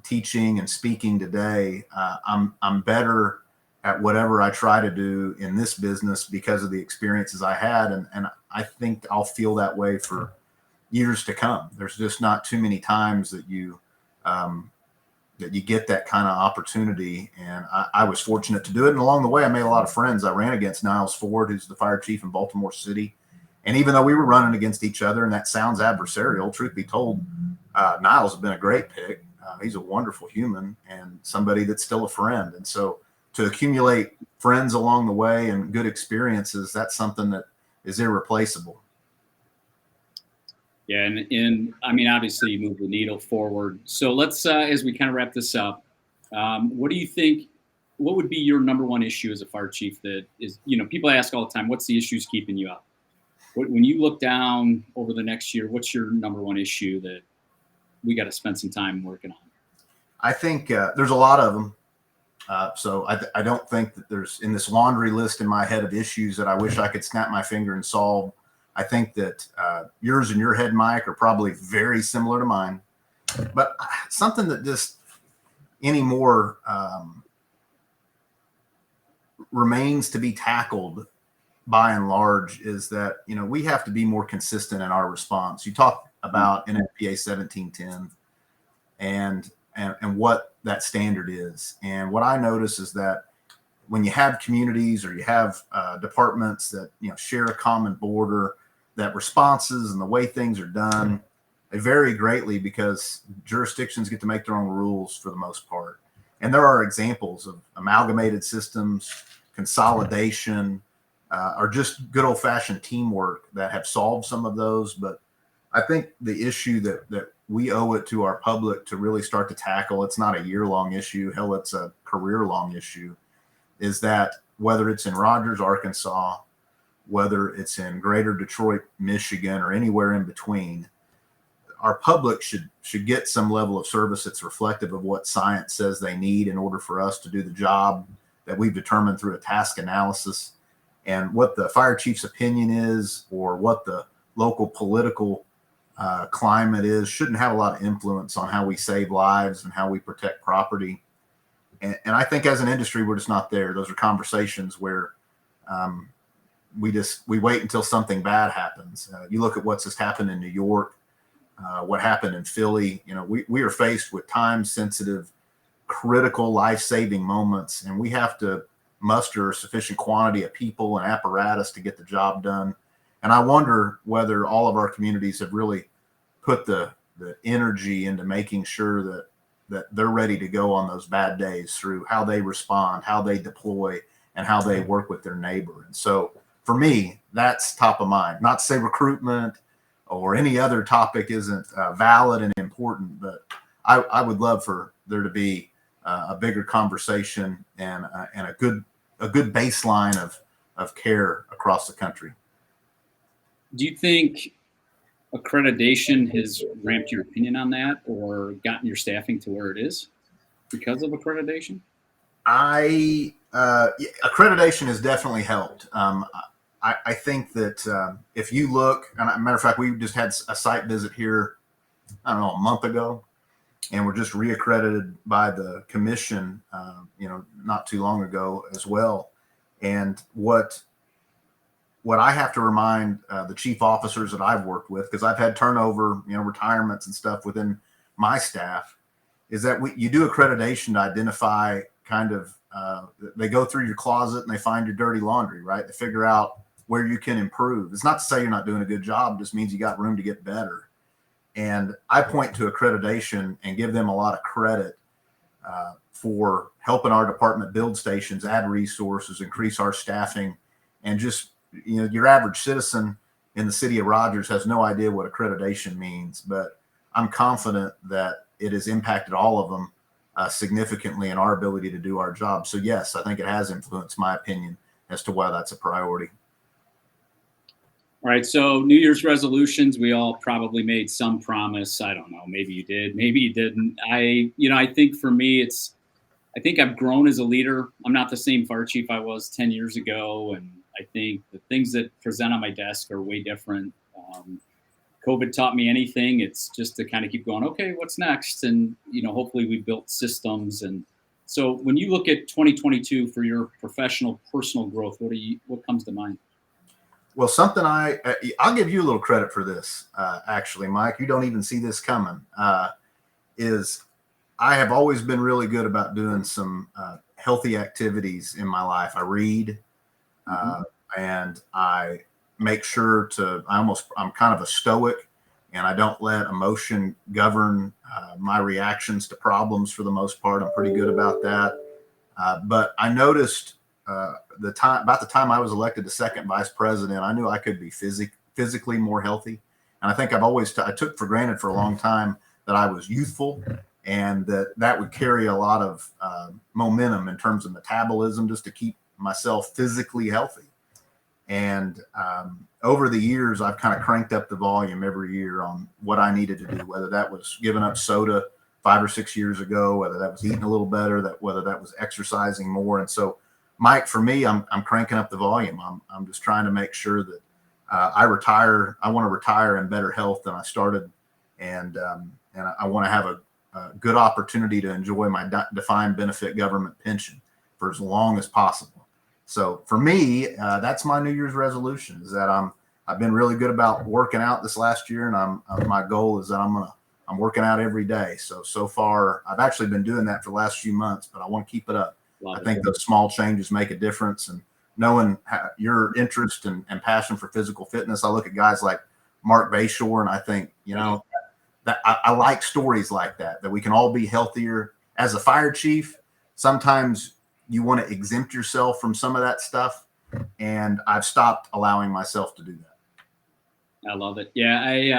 teaching and speaking today, I'm better at whatever I try to do in this business because of the experiences I had. And I think I'll feel that way for years to come. There's just not too many times that you get that kind of opportunity. And I was fortunate to do it. And along the way, I made a lot of friends. I ran against Niles Ford, who's the fire chief in Baltimore City. And even though we were running against each other, and that sounds adversarial, truth be told, Niles has been a great pick. He's a wonderful human and somebody that's still a friend. And so to accumulate friends along the way and good experiences, that's something that is irreplaceable. Yeah, and I mean, obviously you move the needle forward. So let's, as we kind of wrap this up, what do you think, what would be your number one issue as a fire chief that is, people ask all the time, what's the issues keeping you up? When you look down over the next year, what's your number one issue that we got to spend some time working on? I think there's a lot of them. So I don't think that there's, in this laundry list in my head of issues that I wish I could snap my finger and solve, I think that yours and your head, Mike, are probably very similar to mine. But something that just anymore remains to be tackled by and large is that, we have to be more consistent in our response. You talk about NFPA 1710 and what that standard is. And what I notice is that when you have communities or you have departments that, share a common border, that responses and the way things are done, they vary greatly because jurisdictions get to make their own rules for the most part. And there are examples of amalgamated systems, consolidation, or just good old fashioned teamwork that have solved some of those. But I think the issue that we owe it to our public to really start to tackle, it's not a year-long issue, hell, it's a career-long issue, is that whether it's in Rogers, Arkansas, whether it's in greater Detroit, Michigan, or anywhere in between, our public should get some level of service that's reflective of what science says they need in order for us to do the job that we've determined through a task analysis. And what the fire chief's opinion is, or what the local political climate is, shouldn't have a lot of influence on how we save lives and how we protect property. And I think as an industry, we're just not there. Those are conversations where we wait until something bad happens. You look at what's just happened in New York, what happened in Philly. We are faced with time-sensitive, critical, life-saving moments, and we have to muster a sufficient quantity of people and apparatus to get the job done. And I wonder whether all of our communities have really put the energy into making sure that they're ready to go on those bad days through how they respond, how they deploy, and how they work with their neighbor. And so for me, that's top of mind. Not to say recruitment or any other topic isn't valid and important, but I would love for there to be a bigger conversation and a good baseline of care across the country. Do you think accreditation has ramped your opinion on that, or gotten your staffing to where it is because of accreditation? Accreditation has definitely helped. I think that if you look, and as a matter of fact, we just had a site visit here, I don't know, a month ago, and we're just reaccredited by the commission, not too long ago as well. And what I have to remind the chief officers that I've worked with, because I've had turnover, retirements and stuff within my staff, is that you do accreditation to identify kind of, they go through your closet and they find your dirty laundry, right? They figure out where you can improve. It's not to say you're not doing a good job. It just means you got room to get better. And I point to accreditation and give them a lot of credit for helping our department build stations, add resources, increase our staffing, and just, your average citizen in the city of Rogers has no idea what accreditation means, but I'm confident that it has impacted all of them significantly in our ability to do our job. So yes, I think it has influenced my opinion as to why that's a priority. All right. So New Year's resolutions, we all probably made some promise. I don't know. Maybe you did, maybe you didn't. I think for me, I think I've grown as a leader. I'm not the same fire chief I was 10 years ago. And I think the things that present on my desk are way different. COVID taught me anything. It's just to kind of keep going, okay, what's next? And, hopefully we built systems. And so when you look at 2022 for your professional, personal growth, what comes to mind? Well, something I'll give you a little credit for this, actually, Mike. You don't even see this coming, is I have always been really good about doing some healthy activities in my life. I read, and I make sure I'm kind of a stoic, and I don't let emotion govern my reactions to problems for the most part. I'm pretty good about that. But I noticed about the time I was elected to second vice president, I knew I could be physically more healthy. And I think I took for granted for a long time that I was youthful, and that would carry a lot of momentum in terms of metabolism, just to keep myself physically healthy. And over the years, I've kind of cranked up the volume every year on what I needed to do, whether that was giving up soda 5 or 6 years ago, whether that was eating a little better, whether that was exercising more. And so, Mike, for me, I'm cranking up the volume. I'm just trying to make sure that I retire. I want to retire in better health than I started, and I want to have a good opportunity to enjoy my defined benefit government pension for as long as possible. So for me, that's my New Year's resolution, is that I've been really good about working out this last year, and my goal is that I'm working out every day. So far, I've actually been doing that for the last few months, but I want to keep it up. I think those small changes make a difference. And knowing your interest and passion for physical fitness, I look at guys like Mark Bayshore, and I think, that I like stories like that we can all be healthier. As a fire chief, sometimes you want to exempt yourself from some of that stuff, and I've stopped allowing myself to do that. I love it. Yeah, I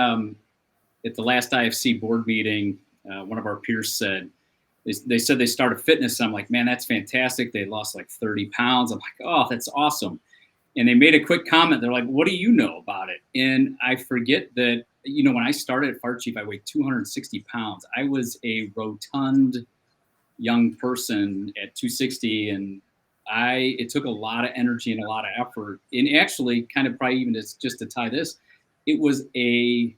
at the last IFC board meeting, one of our peers said, they said they started fitness. And I'm like, man, that's fantastic. They lost like 30 pounds. I'm like, oh, that's awesome. and they made a quick comment. They're like, "What do you know about it?" And I forget that, when I started at Fire Chief, I weighed 260 pounds. I was a rotund young person at 260, and it took a lot of energy and a lot of effort. And actually, kind of probably even just to tie this, it was a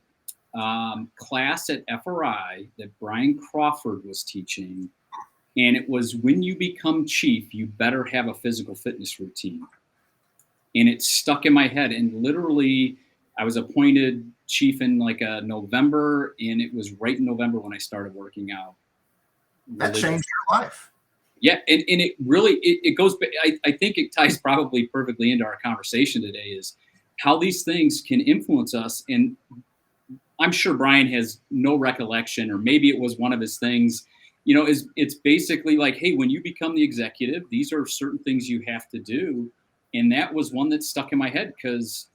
class at FRI that Brian Crawford was teaching. And it was, when you become chief, you better have a physical fitness routine. And it stuck in my head. And literally, I was appointed chief in like November, and it was right in November when I started working out. That changed your life. Yeah, and it really, it goes, I think it ties probably perfectly into our conversation today, is how these things can influence us. And I'm sure Brian has no recollection, or maybe it was one of his things, it's basically like, hey, when you become the executive, these are certain things you have to do. And that was one that stuck in my head because,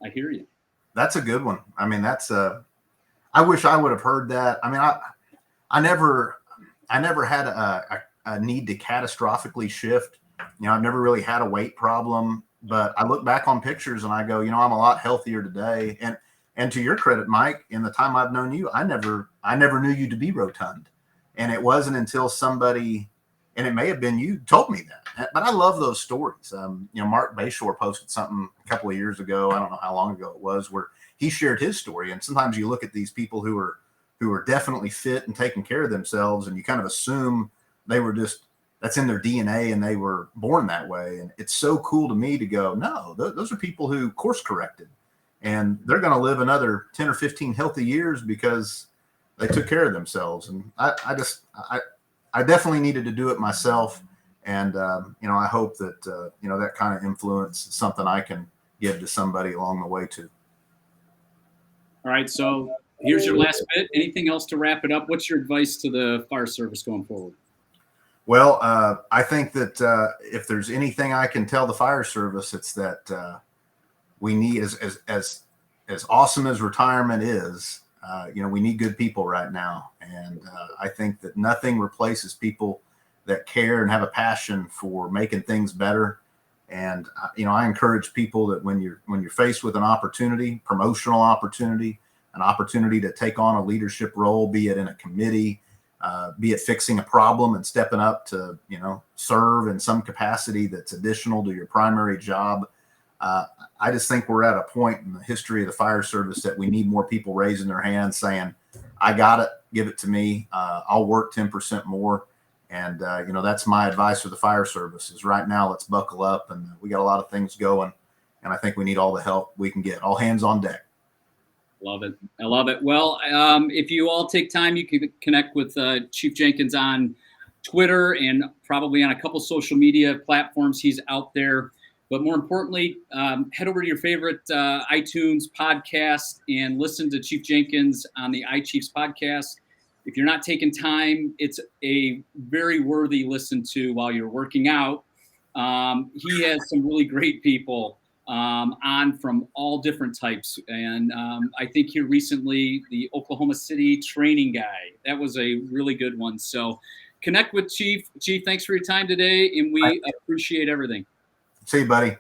I hear you. That's a good one. I mean, I wish I would have heard that. I mean, I never had a need to catastrophically shift. I've never really had a weight problem, but I look back on pictures and I go, I'm a lot healthier today. And to your credit, Mike, in the time I've known you, I never knew you to be rotund. And it wasn't until somebody, and it may have been you, told me that. But I love those stories. Mark Bayshore posted something a couple of years ago, I don't know how long ago it was, where he shared his story. And sometimes you look at these people who are definitely fit and taking care of themselves, and you kind of assume they were that's in their DNA and they were born that way. And it's so cool to me to go, no, those are people who course corrected, and they're going to live another 10 or 15 healthy years because they took care of themselves. And I definitely needed to do it myself. And, I hope that, that kind of influence is something I can give to somebody along the way too. All right. So here's your last bit. Anything else to wrap it up? What's your advice to the fire service going forward? Well, I think that if there's anything I can tell the fire service, it's that we need, as awesome as retirement is, we need good people right now. And I think that nothing replaces people that care and have a passion for making things better. And, I encourage people that when you're faced with an opportunity, promotional opportunity, an opportunity to take on a leadership role, be it in a committee, be it fixing a problem and stepping up to, serve in some capacity that's additional to your primary job. I just think we're at a point in the history of the fire service that we need more people raising their hands saying, I got it, give it to me. I'll work 10% more. And, that's my advice for the fire service is right now, let's buckle up, and we got a lot of things going. And I think we need all the help we can get. All hands on deck. Love it. I love it. Well, if you all take time, you can connect with Chief Jenkins on Twitter and probably on a couple social media platforms. He's out there. But more importantly, head over to your favorite iTunes podcast and listen to Chief Jenkins on the iChiefs podcast. If you're not taking time, it's a very worthy listen to while you're working out. He has some really great people on from all different types. And I think here recently, the Oklahoma City training guy, that was a really good one. So connect with Chief. Chief, thanks for your time today, and we appreciate everything. See you, buddy.